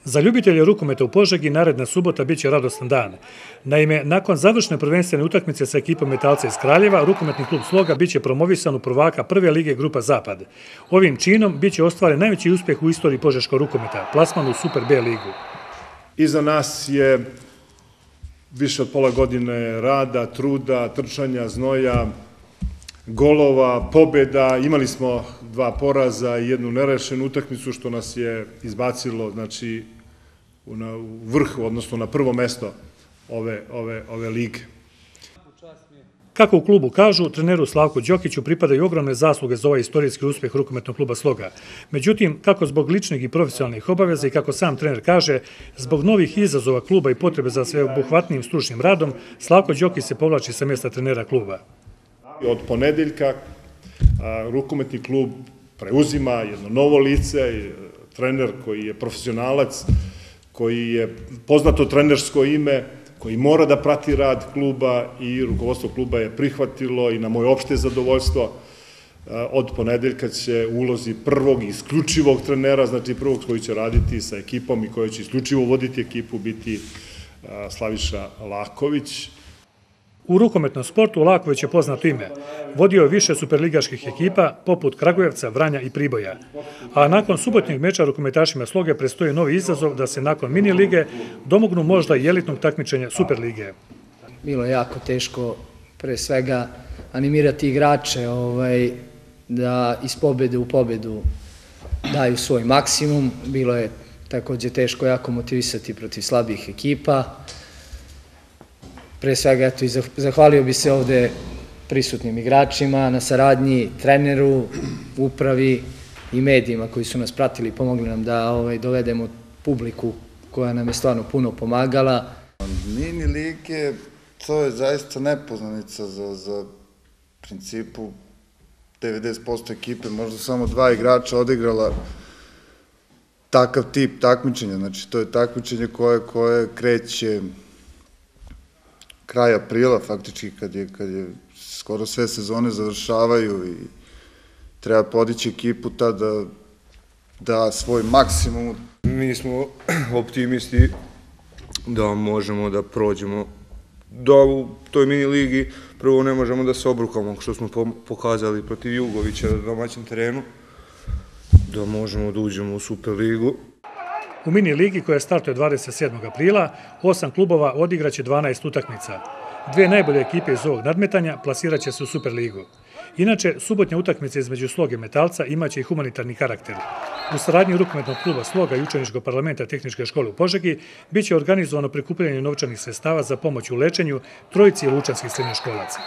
Za ljubitelje rukometa u Požegi naredna subota biće radostan dan. Naime, nakon završne prvenstvene utakmice sa ekipom Metalca iz Kraljeva, rukometni klub Sloga biće promovisan u prvaka prve lige Grupa Zapad. Ovim činom biće ostvaren najveći uspjeh u istoriji požeškog rukometa, plasman u Super B ligu. Iza nas je više od pola godine rada, truda, trčanja, znoja, golova, pobjeda. Imali smo 2 poraza i 1 nerešenu utakmicu, što nas je izbacilo u vrh, odnosno na prvo mesto ove lige. Kako u klubu kažu, treneru Slavku Đokiću pripadaju ogromne zasluge za ovaj istorijski uspjeh rukometnog kluba Sloga. Međutim, kako zbog ličnih i profesionalnih obaveza i kako sam trener kaže, zbog novih izazova kluba i potrebe za sveobuhvatnim stručnim radom, Slavko Đokić se povlači sa mjesta trenera kluba. Od ponedeljka rukometni klub preuzima jedno novo lice, trener koji je profesionalac, koji je poznato trenersko ime, koji mora da prati rad kluba i rukovodstvo kluba je prihvatilo i na moje opšte zadovoljstvo od ponedeljka će u ulozi prvog isključivog trenera, znači prvog koji će raditi sa ekipom i koji će isključivo voditi ekipu biti Slaviša Laković. U rukometnom sportu Laković je poznato ime. Vodio je više superligaških ekipa, poput Kragujevca, Vranja i Priboja. A nakon subotnjeg meča rukometašima Sloge predstoji novi izazov da se nakon mini lige domognu možda i elitnog takmičenja Superlige. Bilo je jako teško, pre svega, animirati igrače da iz pobjede u pobjedu daju svoj maksimum. Bilo je također teško jako motivisati protiv slabih ekipa. Pre svega, eto, i zahvalio bi se ovde prisutnim igračima, na saradnji, treneru, upravi i medijima koji su nas pratili i pomogli nam da dovedemo publiku koja nam je stvarno puno pomagala. Mini lige, to je zaista nepoznanica za principu 90% ekipe, možda samo 2 igrača odigrala takav tip takmičenja, znači to je takmičenje koje kreće kraj aprila, faktički kad je skoro sve sezone završavaju i treba podići ekipu tada da svoj maksimum. Mi smo optimisti da možemo da prođemo da u toj mini ligi. Prvo ne možemo da se obrukamo, što smo pokazali protiv Jugovića na domaćem terenu, da možemo da uđemo u Superligu. U mini ligi koja startuje 27. aprila, 8 klubova odigraće 12 utakmica. 2 najbolje ekipe iz ovog nadmetanja plasiraće se u Superligu. Inače, subotnja utakmica između Sloge i Metalca imaće i humanitarni karakter. U saradnji rukometnog kluba Sloga i Učeničkog parlamenta Tehničke škole u Požegi biće organizovano prikupljanje novčanih sredstava za pomoć u lečenju trojici lučanskih srednjoškolaca.